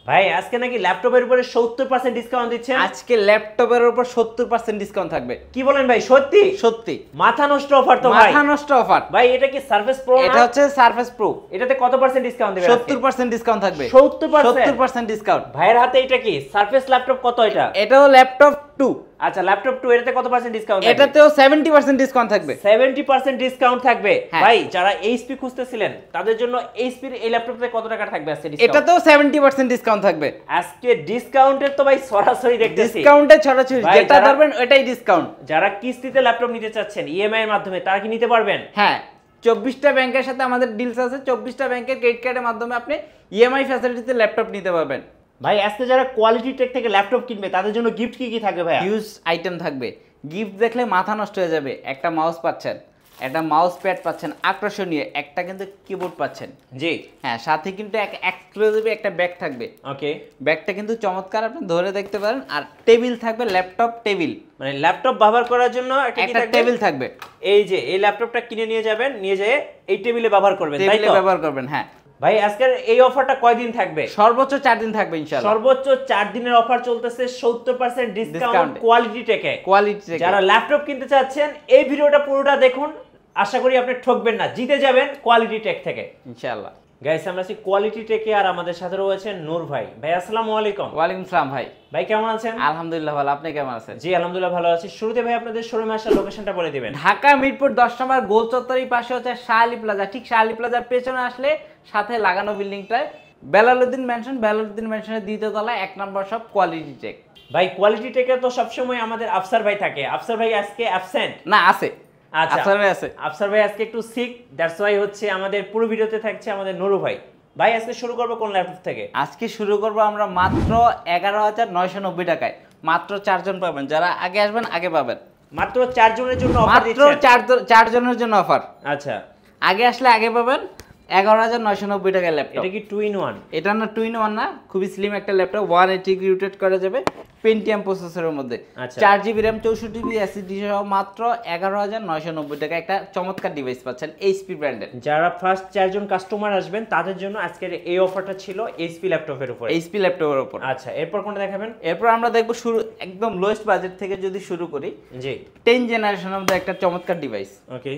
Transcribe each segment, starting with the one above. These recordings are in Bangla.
ভাই আজকে নাকি ল্যাপটপের উপরে 70% ডিসকাউন্ট দিচ্ছেন। আজকে ল্যাপটপের উপর 70% ডিসকাউন্ট থাকবে। কি বলেন ভাই, সত্যি? সত্যি, মাথা নষ্ট অফার তো ভাই। মাথা নষ্ট অফার ভাই এটা কি সারফেস প্রো? এটা হচ্ছে সারফেস প্রো। এটাতে কত পার্সেন্ট ডিসকাউন্ট দিবেন? 70% ডিসকাউন্ট থাকবে। 70% ডিসকাউন্ট। ভাইয়ের হাতে এটা কি সারফেস ল্যাপটপ? কত এটা? এটাও ল্যাপটপ 2। আচ্ছা ল্যাপটপ 2, এটাতে কত পার্সেন্ট ডিসকাউন্ট? এটাতেও 70% ডিসকাউন্ট থাকবে। 70% ডিসকাউন্ট থাকবে। হ্যাঁ। ভাই যারা এইচপি খুঁজতেছিলেন তাদের জন্য এইচপির এই ল্যাপটপে কত টাকা থাকবে আজকে ডিসকাউন্ট? এটাতেও 70% ডিসকাউন্ট থাকবে। আজকে ডিসকাউন্টের তো ভাই সরাসরি দেখতেছি। ডিসকাউন্টে ছড়াছড়ি, ভাই, যেটা ধরবেন ওটাই ডিসকাউন্ট। যারা কিস্তিতে ল্যাপটপ নিতে চাচ্ছেন ইএমআই এর মাধ্যমে, তারা কি নিতে পারবেন? হ্যাঁ, 24টা ব্যাংকের সাথে আমাদের ডিলস আছে। 24টা ব্যাংকের ক্রেডিট কার্ডের মাধ্যমে আপনি ইএমআই ফ্যাসিলিটিতে ল্যাপটপ নিতে পারবেন। ভাই আজকে যারা কোয়ালিটি টেক থেকে ল্যাপটপ কিনবে তাদের জন্য গিফট কি কি থাকবে ভাই? হিউজ আইটেম থাকবে। গিফট দেখলে মাথা নষ্ট হয়ে যাবে। একটা মাউস পাচ্ছেন, একটা মাউস প্যাড পাচ্ছেন আকর্ষণীয়, একটা কিন্তু কিবোর্ড পাচ্ছেন। জি হ্যাঁ, সাথে কিন্তু এক এক্সক্লুসিভ একটা ব্যাগ থাকবে। ওকে, ব্যাগটা কিন্তু চমৎকার, আপনি ধরে দেখতে পারেন। আর টেবিল থাকবে, ল্যাপটপ টেবিল, মানে ল্যাপটপ ব্যবহার করার জন্য একটা টেবিল থাকবে। এই যে এই ল্যাপটপটা কিনে নিয়ে যাবেন, নিয়ে যেয়ে এই টেবিলে ব্যবহার করবেন, তাই টেবিলে তো? ব্যবহার করবেন। হ্যাঁ ভাই আজকের এই অফারটা কয়দিন থাকবে? সর্বোচ্চ 4 দিন থাকবে ইনশাআল্লাহ। সর্বোচ্চ 4 দিনের অফার চলতেছে 70% ডিসকাউন্ট কোয়ালিটি টেকে। কোয়ালিটি যারা ল্যাপটপ কিনতে চাচ্ছেন এই ভিডিওটা পুরোটা দেখুন, আশা করি আপনি ঠকবেন না, জিতে যাবেন কোয়ালিটি টেক থেকে ইনশাআল্লাহ। গাইস আমরা আছি কোয়ালিটি টেকে, আর আমাদের সাথে রয়েছেন নূর ভাই। ভাই আসসালামু আলাইকুম। ওয়ালাইকুম আসসালাম ভাই। ভাই কেমন আছেন? আলহামদুলিল্লাহ ভালো, আপনি কেমন আছেন? জি আলহামদুলিল্লাহ ভালো আছি। শুরুতে ভাই আপনাদের শোরুমে আসার লোকেশনটা বলে দিবেন। ঢাকা মিরপুর 10 নম্বর গোল চত্বরের পাশে হচ্ছে শাহ আলী প্লাজা। ঠিক শাহ আলী প্লাজার পেছনে আসলে সাথে লাগানো বিল্ডিংটায় বেলালউদ্দিন ম্যানশন, বেলালউদ্দিন ম্যানশনের দ্বিতীয় তলায় 1 নম্বর শপ কোয়ালিটি টেক। ভাই কোয়ালিটি টেকে তো সবসময় আমাদের আফসার ভাই থাকে। আফসার ভাই আজকে অ্যাবসেন্ট? না, আছে। আচ্ছা আফসার ভাই আছে। আফসার ভাই আজকে একটু সিক, দ্যাটস ওয়াই হচ্ছে আমাদের পুরো ভিডিওতে থাকছে আমাদের নুরু ভাই। ভাই আজকে শুরু করব কোন ল্যাপটপ থেকে? আজকে শুরু করব আমরা মাত্র 11,990 টাকায়। মাত্র 4 জন পাবেন, যারা আগে আসবেন আগে পাবেন। মাত্র 4 জনের জন্য অফার মাত্র দিচ্ছেন? 4 জনের জন্য অফার। আচ্ছা, আগে আসলে আগে পাবেন 11,990 টাকায় ল্যাপটপ। এটা কি 2 in 1? এটা না 2 in 1 না, খুবই স্লিম একটা ল্যাপটপ। 180 ডিগ্রি রোটেট করা যাবে পেন্টিয়াম প্রসেসরের মধ্যে। আচ্ছা। 4GB RAM 64GB SSD সহ মাত্র 11,990 টাকা একটা চমৎকার ডিভাইস পাচ্ছেন এইচপি ব্র্যান্ডের। যারা ফার্স্ট 4 জন কাস্টমার আসবেন তাদের জন্য আজকের এই অফারটা ছিল এইচপি ল্যাপটপের উপর। এইচপি ল্যাপটপের উপর। আচ্ছা, এরপর কোনটা দেখাবেন? এরপর আমরা দেখব শুরু একদম লোয়েস্ট বাজেট থেকে যদি শুরু করি। জি 10 জেনারেশনের মধ্যে একটা চমৎকার ডিভাইস। ওকে,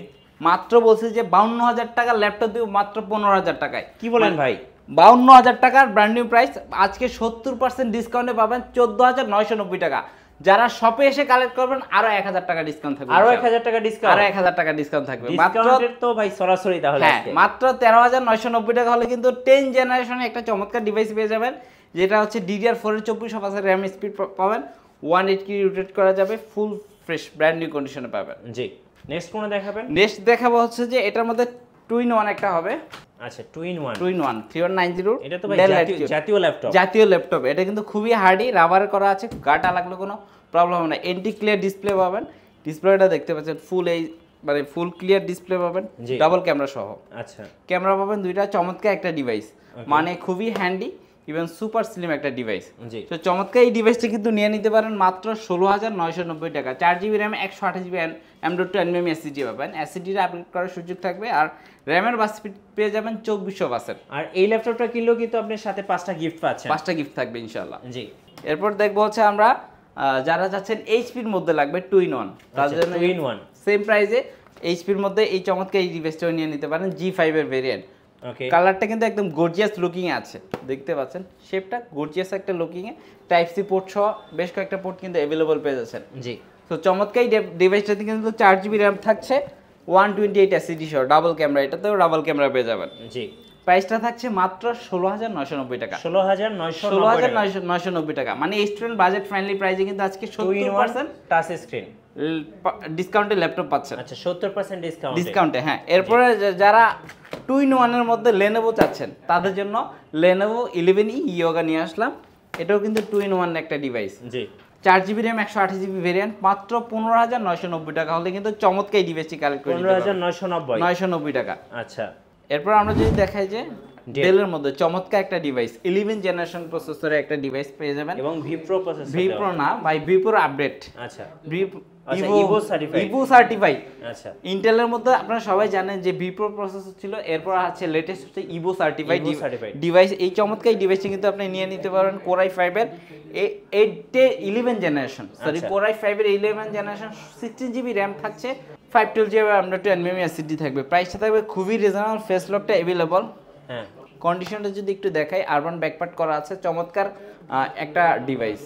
মাত্র বলছি যে 52,000 টাকার ল্যাপটপ দিব মাত্র 15,000 টাকায়। কি বলেন ভাই? 52,000 টাকার ব্র্যান্ড নিউ প্রাইস, আজকে 70% ডিসকাউন্টে পাবেন 14,990 টাকা। যারা শপে এসে কালেক্ট করবেন আরো 1,000 টাকা ডিসকাউন্ট থাকবে। আরো 1000 টাকা ডিসকাউন্ট? আরো 1,000 টাকা ডিসকাউন্ট থাকবে মাত্র। ডিসকাউন্টের তো ভাই সরাসরি তাহলে হ্যাঁ, আজকে মাত্র 13,990 টাকা হলে কিন্তু 10 জেনারেশনে একটা চমৎকার ডিভাইস পেয়ে যাবেন, যেটা হচ্ছে DDR4 এর 24 RAM স্পিড পাবেন, 180 রোটেট করা যাবে, ফুল ফ্রেশ ব্র্যান্ড নিউ কন্ডিশনে পাবেন। জি নেক্সট কোনটা দেখাবেন? নেক্সট দেখাবো হচ্ছে যে এটার মধ্যে 2 in 1 একটা হবে। আচ্ছা 2 in 1। 2 in 1 3190। এটা তো ভাই জাতীয় ল্যাপটপ। জাতীয় ল্যাপটপ। এটা কিন্তু খুবই হার্ডি, রাবার করা আছে, গাটা লাগলে কোনো প্রবলেম হবে না। এন্টি ক্লিয়ার ডিসপ্লে পাবেন। ডিসপ্লেটা দেখতে পাচ্ছেন ফুল, এই মানে ফুল ক্লিয়ার ডিসপ্লে পাবেন, ডাবল ক্যামেরা সহ। আচ্ছা, ক্যামেরা পাবেন দুইটা, চমৎকার একটা ডিভাইস, মানে খুবই হ্যান্ডি, ইভেন সুপার স্লিম একটা ডিভাইস। জি তো চমৎকার এই ডিভাইসটা কিন্তু নিয়ে নিতে পারেন মাত্র 16,990 টাকা। 4GB RAM 128GB M.2 NVMe SSD পাবেন। SSD-টা আপগ্রেড করার সুযোগ থাকবে, আর র্যামের বাস স্পিড পেয়ে যাবেন 2400 বাসের। আর এই ল্যাপটপটা কিনলেও কিন্তু আপনার সাথে 5টা গিফট পাচ্ছেন। 5টা গিফট থাকবে ইনশাআল্লাহ। জি এরপর দেখবো হচ্ছে আমরা যারা চাচ্ছেন এইচপির মধ্যে লাগবে 2 in 1, তাদের জন্য 2 in 1 সেম প্রাইসে এইচপির মধ্যে এই চমৎকার এই ডিভাইসটাও নিয়ে নিতে পারেন। G5 এর ভেরিয়েন্ট। ওকে, কালারটা কিন্তু একদম গর্জিয়াস লুকিং এ আছে, দেখতে পাচ্ছেন শেপটা গর্জিয়াস একটা লুকিং এ। টাইপ সি পোর্ট সহ বেশ কয়েকটা পোর্ট কিন্তু अवेलेबल পেয়ে যাচ্ছেন। জি তো চমৎকার এই ডিভাইসটাতে কিন্তু 4GB RAM থাকছে, 128 SSD সহ, ডাবল ক্যামেরা, এটাতেও ডাবল ক্যামেরা পেয়ে যাবেন। জি প্রাইসটা থাকছে মাত্র 16,990 টাকা। 16,990 টাকা, মানে স্টুডেন্ট বাজেট ফ্রেন্ডলি প্রাইসে কিন্তু আজকে 70% টাচ স্ক্রিন ডিসকাউন্টে ল্যাপটপ পাচ্ছেন। আচ্ছা 70% ডিসকাউন্টে। হ্যাঁ, এরপরে যারা 2 in 1 এর মধ্যে Lenovo চাচ্ছেন তাদের জন্য Lenovo 11E Yoga নিয়ে আসলাম। এটাও কিন্তু 2 in 1 একটা ডিভাইস। জি 4GB RAM 128GB ভেরিয়েন্ট, মাত্র 15,990 টাকা হলে কিন্তু চমৎকার এই ডিভাইসটি কালেক্ট করে 15,990 990 টাকা। আচ্ছা, এরপর আমরা যদি দেখাই যে ডেলের মধ্যে চমৎকার একটা ডিভাইস 11 জেনারেশন প্রসেসরের একটা ডিভাইস পেয়ে যাবেন এবং V pro processor V pro না ভাই ভি প্রো আপডেট আচ্ছা ইভো সার্টিফাইড আচ্ছা ইন্টেলের মধ্যে আপনারা সবাই জানেন যে ভি প্রো প্রসেসর ছিল, এরপর আছে লেটেস্ট হচ্ছে ইভো সার্টিফাইড ডিভাইস। এই চমৎকার ডিভাইসটি কিন্তু আপনি নিয়ে নিতে পারবেন Core i5 এর 11 জেনারেশন, সরি Core i5 এর 11 জেনারেশন 16GB র্যাম থাকছে, 512GB M.2 NVMe SSD থাকবে। প্রাইসটা থাকবে খুবই রিজনেবল, ফেস লকটা अवेलेबल। হ্যাঁ, কন্ডিশনটা যদি একটু দেখাই, আরবান ব্যাকপার্ট করা আছে, চমৎকার একটা ডিভাইস,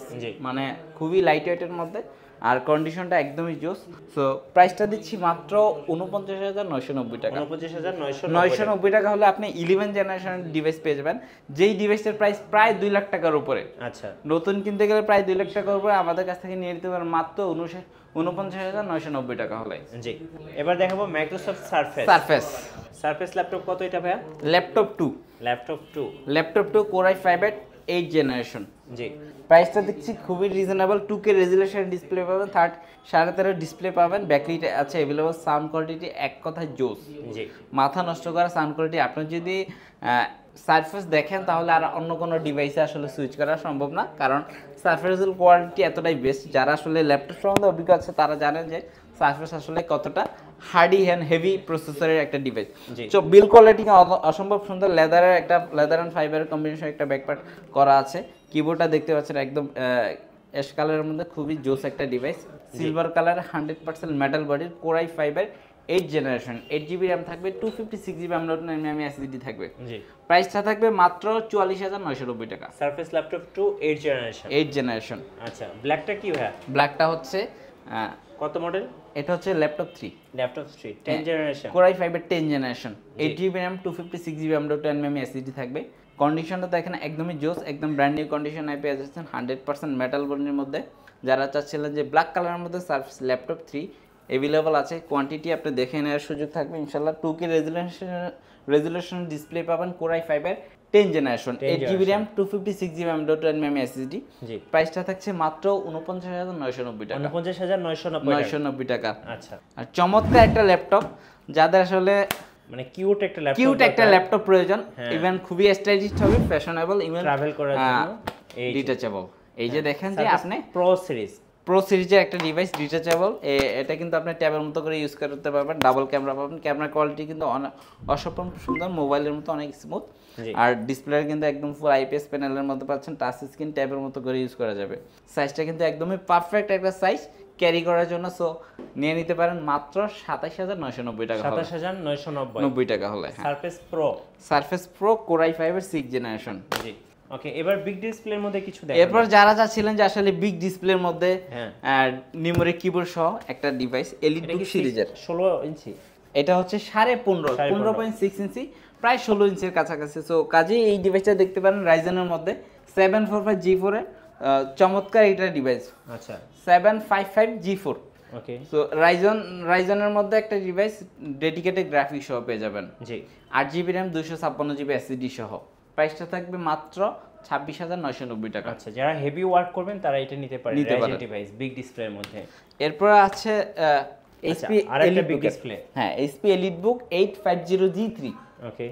মানে খুবই লাইট ওয়েটের মধ্যে, আর কন্ডিশনটা একদমই জোস। সো প্রাইসটা দিচ্ছি মাত্র 49,990 টাকা। 49,990 টাকা হলে আপনি 11 জেনারেশন ডিভাইস পেয়ে যাবেন, যেই ডিভাইসের প্রাইস প্রায় 2 লাখ টাকার উপরে। আচ্ছা, নতুন কিনতে গেলে প্রায় 2 লাখ টাকার উপরে, আমাদের কাছ থেকে নিয়ে নিতে পারেন মাত্র 49,990 টাকা হলে। জি, এবার দেখাবো মাইক্রোসফট সারফেস ল্যাপটপ। কত এটা ভাইয়া? ল্যাপটপ 2 Core i5 এর 8 জেনারেশন। জি, প্রাইসটা দেখছি খুবই রিজনেবল, 2K রেজুলেশন ডিসপ্লে পাবেন, 13.5 ডিসপ্লে পাবেন, ব্যাটারিটা আছে अवेलेबल, সাউন্ড কোয়ালিটি এক কথায় জোস। জি, মাথা নষ্ট করা সাউন্ড কোয়ালিটি। আপনি যদি সারফেস দেখেন তাহলে আর অন্য কোনো ডিভাইসে আসলে সুইচ করা সম্ভব না, কারণ সারফেসের কোয়ালিটি এতটাই বেস্ট। যারা আসলে ল্যাপটপ সম্বন্ধে অভিজ্ঞ আছে তারা জানেন যে সারফেস আসলে কতটা হার্ডি অ্যান্ড হেভি প্রসেসরের একটা ডিভাইস। তো বিল কোয়ালিটি অসম্ভব সুন্দর, লেদার অ্যান্ড ফাইবারের কম্বিনেশন একটা ব্যাকপার্ট করা আছে। কিবোর্ডটা দেখতে পাচ্ছেন একদম অ্যাশ কালারের মধ্যে, খুবই জোস একটা ডিভাইস। সিলভার কালার 100% মেটাল বডির Core i5 এর 8 জেনারেশন, 8GB র্যাম থাকবে, 256GB M.2 NVMe SSD থাকবে। জি, প্রাইসটা থাকবে মাত্র 44,990 টাকা। Surface laptop 2 8 generation. আচ্ছা, ব্ল্যাকটা কি ভাইয়া? ব্ল্যাকটা হচ্ছে কত মডেল? এটা হচ্ছে ল্যাপটপ 3 10 জেনারেশন, Core i5 এর 10 generation, 8GB RAM, 256GB M.2 NVMe SSD থাকবে। কন্ডিশনটা দেখেন একদমই জোস, একদম ব্র্যান্ড নিউ কন্ডিশনে পেয়ে যাচ্ছেন, 100% মেটাল বডির মধ্যে। যারা চাচ্ছিলেন যে ব্ল্যাক কালারের মধ্যে সারফেস ল্যাপটপ 3 अवेलेबल আছে, কোয়ান্টিটি আপনি দেখে নেওয়ার সুযোগ থাকবে ইনশাআল্লাহ। 2K রেজুলেশন ডিসপ্লে পাবেন Core i5 এর 10 generation, 8GB RAM, 256GB M.2 NVMe SSD। জি, প্রাইসটা থাকছে মাত্র 49,990 টাকা। 49,990 টাকা। আচ্ছা, আর চমৎকার একটা ল্যাপটপ, যাদের আসলে মানে কিউট একটা ল্যাপটপ প্রয়োজন, ইভেন খুবই স্টাইলিশ হবে, ফ্যাশনেবল, ইভেন ট্রাভেল করার জন্য ডিটাচেবল। এই যে দেখেন যে আপনি প্রো সিরিজের একটা ডিভাইস ডিটাচেবল, এটা কিন্তু আপনি ট্যাবের মতো করে ইউজ করতে পারবেন, ডাবল ক্যামেরা পাবেন, ক্যামেরা কোয়ালিটি কিন্তু অসম্ভব সুন্দর, মোবাইলের মতো অনেক স্মুথ, আর ডিসপ্লে কিন্তু একদম ফুল আইপিএস প্যানেলের মধ্যে পাচ্ছেন, টাচ স্ক্রিন, ট্যাবের মতো করে ইউজ করা যাবে। সাইজটা কিন্তু একদমই পারফেক্ট একটা সাইজ ক্যারি করার জন্য। সো নিয়ে নিতে পারেন মাত্র 27,990 টাকা। 27,990 টাকা হলে সারফেস প্রো Core i5 এর 6 জেনারেশন। জি, ওকে, এবার বিগ ডিসপ্লের মধ্যে কিছু দেখেন। এরপর যারা চাচ্ছিলেন যে আসলে বিগ ডিসপ্লের মধ্যে নিউমেরিক কিবোর্ড সহ একটা ডিভাইস, এলিটবুক সিরিজের 16 ইঞ্চি, এটা হচ্ছে 15.6 ইঞ্চি, প্রায় 16 ইঞ্চির কাছাকাছি। সো কাজে এই ডিভাইসটা দেখতে পারেন রাইজেনের মধ্যে 745G4 এর চমৎকার একটা ডিভাইস। আচ্ছা, 755G4। ওকে, সো রাইজনের মধ্যে একটা ডিভাইস, ডেডিকেটেড গ্রাফিক্স সহ পেয়ে যাবেন। জি, 8GB র্যাম, 256GB SSD সহ। প্রাইসটা থাকবে মাত্র 26,990 টাকা। আচ্ছা, যারা হেভি ওয়ার্ক করবেন তারা এটা নিতে পারেন, রাইজেন ডিভাইস বিগ ডিসপ্লের মধ্যে। এরপর আছে HP আরেকটা big display, HP EliteBook 850G3। ওকে,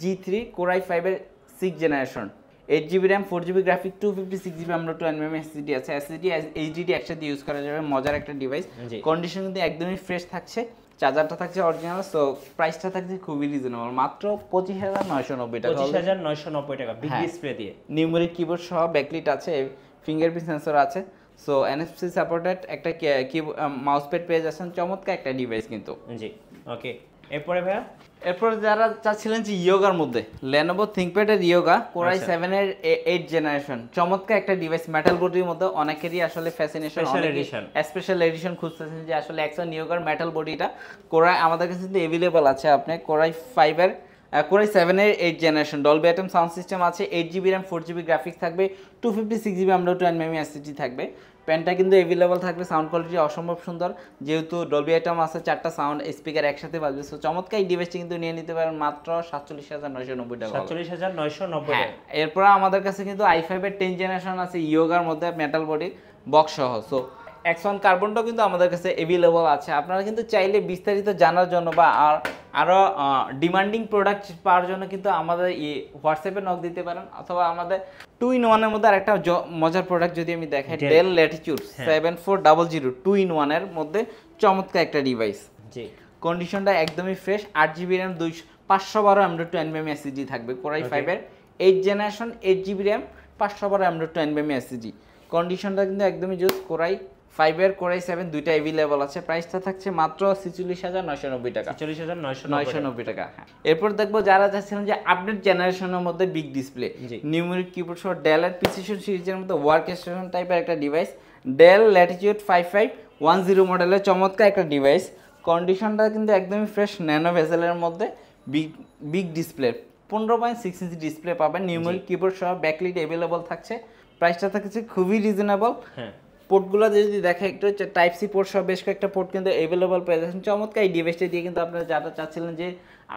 G3 Core i5 এর 6 generation, 8GB RAM, 4GB graphic, 256GB M.2 NVMe SSD আছে, SSD HDD একসাথে ইউজ করা যাবে, মজার একটা ডিভাইস। কন্ডিশন কিন্তু একদমই ফ্রেশ থাকছে, চার্জারটা থাকছে অরিজিনাল। সো প্রাইসটা থাকছে খুবই রিজনেবল, মাত্র 25,990 টাকা। 25,990 টাকা বিগ ডিসপ্লে দিয়ে, নিউমেরিক কিবোর্ড সহ, ব্যাকলিট আছে, ফিঙ্গারপ্রিন্ট সেন্সর আছে। সো NFC সাপোর্টেড একটা মাউস প্যাড পেয়ে যাচ্ছেন, চমৎকার একটা ডিভাইস কিন্তু। জি, ওকে, এরপর ভাইয়া যারা চাচ্ছিলেন যে ইয়োগার মধ্যে, Lenovo ThinkPad এর ইয়োগা Core i7 এর 8 জেনারেশন, চমৎকার একটা ডিভাইস, মেটাল বডির মধ্যে। অনেকেরই আসলে ফ্যাসিনেশন, স্পেশাল এডিশন খুঁজতেছেন যে আসলে একজন ইয়োগার মেটাল বডিটা আমাদের কাছে কিন্তু अवेलेबल আছে। আপনি Core i5 এর Core i7 এর 8 generation, Dolby atom sound system আছে, 8GB র্যাম, 4GB গ্রাফিক্স থাকবে, 256GB M.2 NVMe SSD থাকবে। প্যানটা কিন্তু अवेलेबल থাকবে, সাউন্ড কোয়ালিটি অসম্ভব সুন্দর, যেহেতু ডলবি অ্যাটম আছে, 4টা সাউন্ড স্পিকার একসাথে বাজবে। সো চমৎকার এই ডিভাইসটি কিন্তু নিয়ে নিতে পারেন মাত্র 47,990 টাকা। 47,990 টাকা। এরপর আমাদের কাছে কিন্তু i5 এর 10 জেনারেশন আছে, ইয়োগার মধ্যে, মেটাল বডি, বক্স সহ। সো X1 কার্বনটাও কিন্তু আমাদের কাছে अवेलेबल আছে। আপনারা কিন্তু চাইলে বিস্তারিত জানার জন্য বা আরও ডিমান্ডিং প্রোডাক্ট পাওয়ার জন্য কিন্তু আমাদের হোয়াটসঅ্যাপে নক দিতে পারেন, অথবা আমাদের 2-in-1 মধ্যে আরেকটা মজার প্রোডাক্ট যদি আমি দেখাই, ডেল ল্যাটিটিউড 7400 2-in-1 এর মধ্যে চমৎকার একটা ডিভাইস। জি, কন্ডিশনটা একদমই fresh. 8GB RAM 512 M.2 NVMe SSD থাকবে, কোরাই 5 এর 8th generation 8GB RAM 512 M.2 NVMe SSD। কন্ডিশনটা কিন্তু একদমই জোস। কোরাই 5 এর কোরাই 7 দুইটা अवेलेबल আছে। প্রাইসটা থাকছে মাত্র 46990 টাকা, 44990 টাকা। হ্যাঁ, এরপর দেখবো যারা চাচ্ছিলেন যে আপডেট জেনারেশনের মধ্যে বিগ ডিসপ্লে, নিউমেরিক কিবোর্ড সহ ডেলের প্রিসিশন সিরিজের মধ্যে ওয়ার্ক স্টেশন টাইপের একটা ডিভাইস, ডেল ল্যাটিটিউড 5510 মডেলের চমৎকার একটা ডিভাইস। কন্ডিশনটা কিন্তু একদমই ফ্রেশ, ন্যানো ভেজেলের মধ্যে বিগ ডিসপ্লে 15.6 ইঞ্চি ডিসপ্লে পাবেন, নিউমেরিক কিবোর্ড সহ ব্যাকলিট अवेलेबल থাকছে। প্রাইসটা থাকছে খুবই রিজনেবল। হ্যাঁ, পোর্টগুলো যদি দেখা একটু হচ্ছে টাইপ সি পোর্ট সহ বেশ কয়েকটা পোর্ট কিন্তু अवेलेबल পেয়ে যাচ্ছেন। চমৎকার এই ডিভাইসটা দিয়ে কিন্তু আপনারা যারা চাচ্ছিলেন যে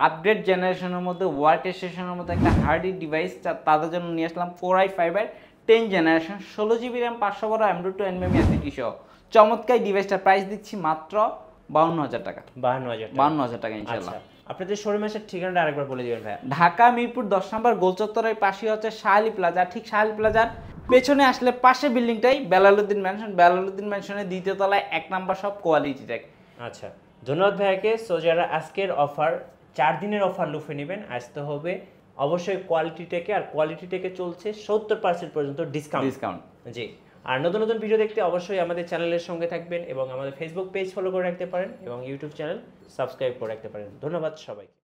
আপডেট জেনারেশনের মধ্যে ওয়ার্ক স্টেশনের মধ্যে একটা হার্ডি ডিভাইস, তাদের জন্য নিয়ে আসলাম কোরাই 5 এর 10 generation 16GB RAM 512 M.2 NVMe SSD সহ চমৎকার ডিভাইসটার প্রাইস দিচ্ছি মাত্র 52000 টাকা। 52000 টাকা ইনশাআল্লাহ। আপনাদের শোরুমের ঠিকানাটা আরেকবার বলে দিবেন ভাই। ঢাকা মিরপুর 10 নম্বর গোলচত্বরের পাশে হচ্ছে শাহালি প্লাজা। ঠিক শাহালি প্লাজার পেছনে আসলে পাশে বিল্ডিংটাই বেলালউদ্দিন ম্যানশন। বেলালউদ্দিন ম্যানশনের দ্বিতীয় তলায় 1 নাম্বার সব কোয়ালিটি টেক। আচ্ছা, ধন্যবাদ ভাইয়াকে। সো যারা আজকের অফার 4 দিনের অফার লুফে নেবেন, আসতে হবে অবশ্যই কোয়ালিটি টেকে। আর কোয়ালিটি টেকে চলছে 70% পর্যন্ত ডিসকাউন্ট। জি, আর নতুন নতুন ভিডিও দেখতে অবশ্যই আমাদের চ্যানেলের সঙ্গে থাকবেন এবং আমাদের ফেসবুক পেজ ফলো করে রাখতে পারেন এবং ইউটিউব চ্যানেল সাবস্ক্রাইব করে রাখতে পারেন। ধন্যবাদ সবাইকে।